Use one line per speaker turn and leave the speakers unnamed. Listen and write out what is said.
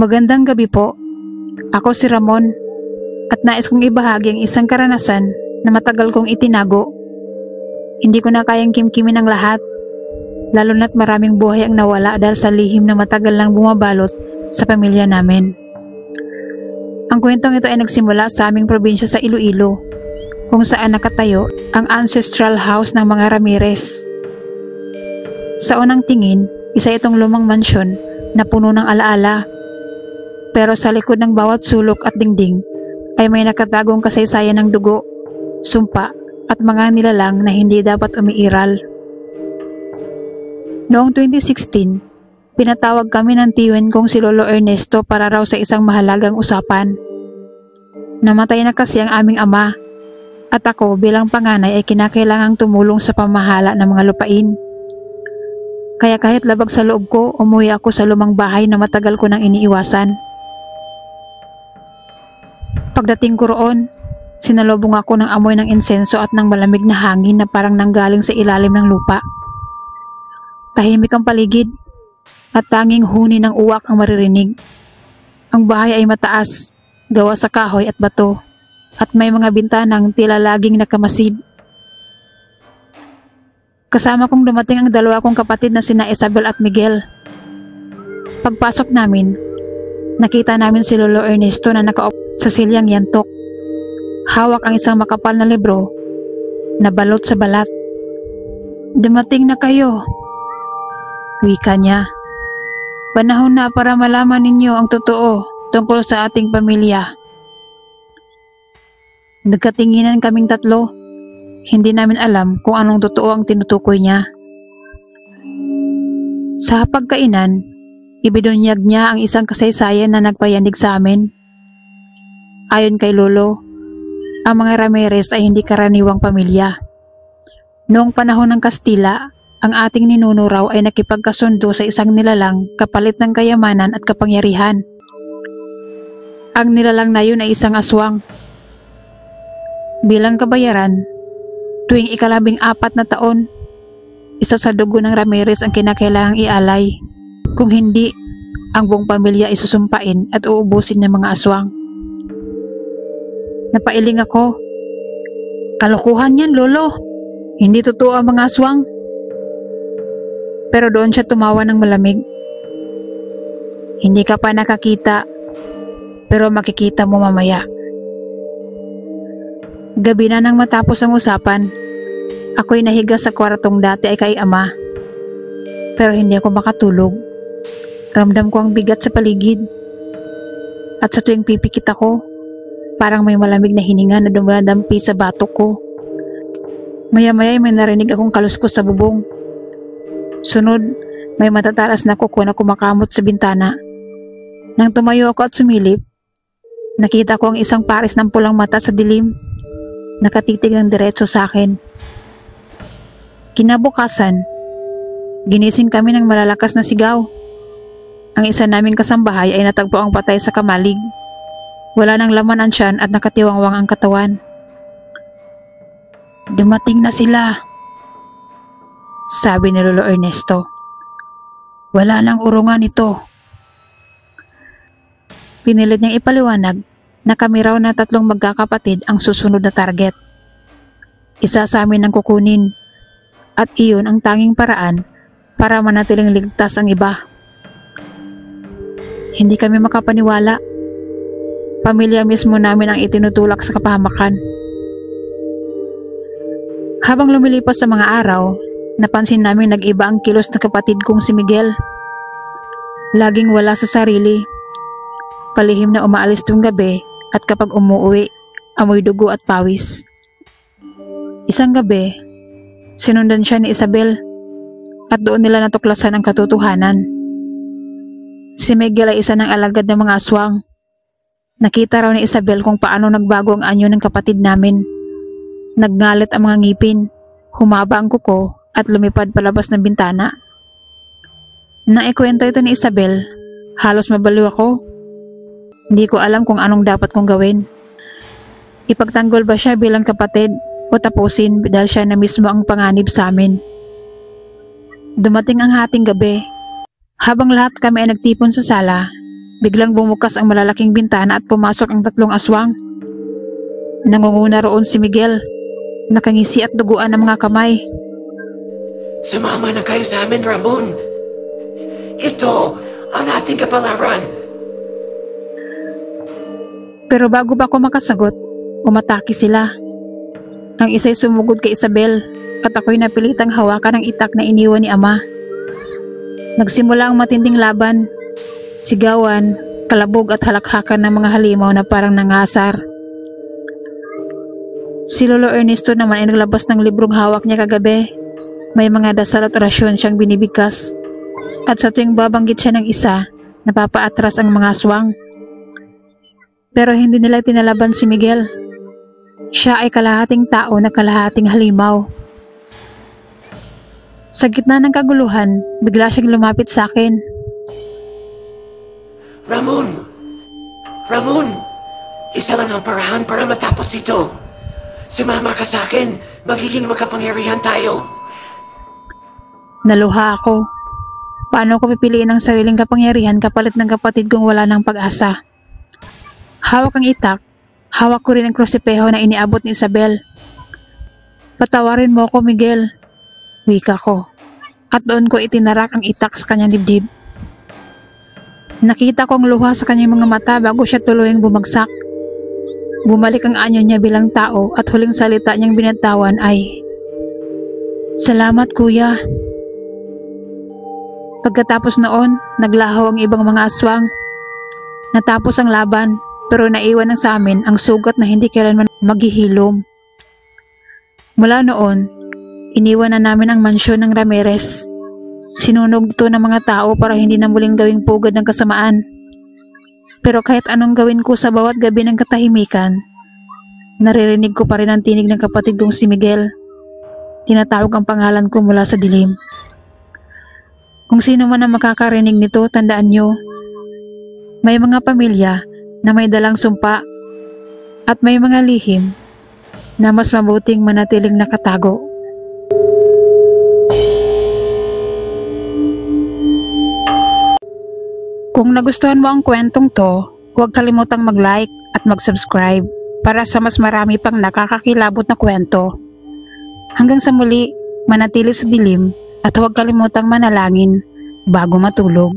Magandang gabi po. Ako si Ramon at nais kong ibahagi ang isang karanasan na matagal kong itinago. Hindi ko na kayang kimkimin ang lahat, lalo na't maraming buhay ang nawala dahil sa lihim na matagal lang bumabalot sa pamilya namin. Ang kwentong ito ay nagsimula sa aming probinsya sa Iloilo, kung saan nakatayo ang ancestral house ng mga Ramirez. Sa unang tingin, isa itong lumang mansyon na puno ng alaala. Pero sa likod ng bawat sulok at dingding ay may nakatagong kasaysayan ng dugo, sumpa at mga nilalang na hindi dapat umiiral. Noong 2016, pinatawag kami ng tiyuhin kong si Lolo Ernesto para raw sa isang mahalagang usapan. Namatay na kasi ang aming ama at ako bilang panganay ay kinakailangang tumulong sa pamahala ng mga lupain. Kaya kahit labag sa loob ko, umuwi ako sa lumang bahay na matagal ko nang iniiwasan. Pagdating ko roon, sinalubong ako ng amoy ng insenso at ng malamig na hangin na parang nanggaling sa ilalim ng lupa. Tahimik ang paligid at tanging huni ng uwak ang maririnig. Ang bahay ay mataas, gawa sa kahoy at bato, at may mga bintanang tila laging nakamasid. Kasama kong dumating ang dalawa kong kapatid na sina Isabel at Miguel. Pagpasok namin, nakita namin si Lolo Ernesto na nakaupo sa silyang yantok. Hawak ang isang makapal na libro na balot sa balat. "Dumating na kayo," wika niya. "Panahon na para malaman ninyo ang totoo tungkol sa ating pamilya." Nagkatinginan kaming tatlo. Hindi namin alam kung anong totoo ang tinutukoy niya. Sa pagkainan, ibinunyag niya ang isang kasaysayan na nagpayanig sa amin. Ayon kay Lolo, ang mga Ramirez ay hindi karaniwang pamilya. Noong panahon ng Kastila, ang ating ninuno raw ay nakipagkasundo sa isang nilalang kapalit ng kayamanan at kapangyarihan. Ang nilalang na yun ay isang aswang. Bilang kabayaran, tuwing ika-14 na taon, isa sa dugo ng Ramirez ang kinakailangang ialay. Kung hindi, ang buong pamilya ay susumpain at uubusin ng mga aswang. Napailing ako. "Kalokohan yan, Lolo. Hindi totoo ang mga aswang." Pero doon siya tumawa ng malamig. "Hindi ka pa nakakita, pero makikita mo mamaya." Gabi na nang matapos ang usapan, ako'y nahiga sa kwartong dati ay kay ama. Pero hindi ako makatulog. Ramdam ko ang bigat sa paligid. At sa tuwing pipikit ako, parang may malamig na hininga na dumadampi sa batok ko. Maya-maya may narinig akong kaluskos sa bubong. Sunod, may matatalas na kuko na kumakamot sa bintana. Nang tumayo ako at sumilip, nakita ko ang isang pares ng pulang mata sa dilim, nakatitig ng diretso sa akin. Kinabukasan, ginising kami ng malalakas na sigaw. Ang isa naming kasambahay ay natagpo ang patay sa kamalig. Wala nang laman ang tiyan at nakatiwangwang ang katawan. "Dumating na sila," sabi ni Lolo Ernesto. "Wala nang urungan ito." Pinilit niyang ipaliwanag na kami raw na 3 magkakapatid ang susunod na target. Isa sa amin ang kukunin at iyon ang tanging paraan para manatiling ligtas ang iba. Hindi kami makapaniwala. Pamilya mismo namin ang itinutulak sa kapahamakan. Habang lumilipas sa mga araw, napansin namin nag-iba ang kilos ng kapatid kong si Miguel. Laging wala sa sarili. Palihim na umaalis tuwing gabi at kapag umuwi, amoy dugo at pawis. Isang gabi, sinundan siya ni Isabel at doon nila natuklasan ang katotohanan. Si Miguel ay isa ng alagad ng mga aswang. Nakita raw ni Isabel kung paano nagbago ang anyo ng kapatid namin. Nagngalit ang mga ngipin, humaba ang kuko at lumipad palabas ng bintana. Nang ikwento ito ni Isabel, halos mabaliw ako. Hindi ko alam kung anong dapat kong gawin. Ipagtanggol ba siya bilang kapatid o tapusin dahil siya na mismo ang panganib sa amin? Dumating ang hating gabi. Habang lahat kami ay nagtipon sa sala, biglang bumukas ang malalaking bintana at pumasok ang 3 aswang. Nangunguna roon si Miguel, nakangisi at duguan ang mga kamay.
Sumama na kayo sa amin, Ramon. Ito ang ating kapalaran.
Pero bago pa ako makasagot, umatake sila. Ang isa'y sumugod kay Isabel at ako'y napilitang hawakan ang itak na iniwan ni Ama. Nagsimula ang matinding laban, sigawan, kalabog at halakhakan ng mga halimaw na parang nangasar. Si Lolo Ernesto naman ay naglabas ng librong hawak niya kagabi. May mga dasal at orasyon siyang binibigkas. At sa tuwing babanggit siya ng isa, napapaatras ang mga aswang. Pero hindi nila tinalaban si Miguel. Siya ay kalahating tao na kalahating halimaw. Sa gitna ng kaguluhan, bigla siyang lumapit sa akin.
Ramon! Ramon! Isa lang ang paraan para matapos ito. Sumama ka sa akin, magiging makapangyarihan tayo.
Naluha ako. Paano ko pipiliin ang sariling kapangyarihan kapalit ng kapatid kong wala ng pag-asa? Hawak ang itak, hawak ko rin ang krusipeho na iniabot ni Isabel. Patawarin mo ako, Miguel, wika ko. At doon ko itinarak ang itak sa kanyang dibdib. Nakita ko ang luha sa kanyang mga mata bago siya tuluyang bumagsak. Bumalik ang anyo niya bilang tao at huling salita niyang binatawan ay, "Salamat, kuya." Pagkatapos noon, naglaho ang ibang mga aswang. Natapos ang laban, pero naiwan ng sa amin ang sugat na hindi kailanman maghihilom. Mula noon, iniwan na namin ang mansyon ng Ramirez. Sinunog ito ng mga tao para hindi na muling gawing pugad ng kasamaan. Pero kahit anong gawin ko sa bawat gabi ng katahimikan, naririnig ko pa rin ang tinig ng kapatid kong si Miguel. Tinatawag ang pangalan ko mula sa dilim. Kung sino man ang makakarinig nito, tandaan nyo, may mga pamilya na may dalang sumpa at may mga lihim na mas mabuting manatiling nakatago. Kung nagustuhan mo ang kwentong to, huwag kalimutang mag-like at mag-subscribe para sa mas marami pang nakakakilabot na kwento. Hanggang sa muli, manatili sa dilim at huwag kalimutang manalangin bago matulog.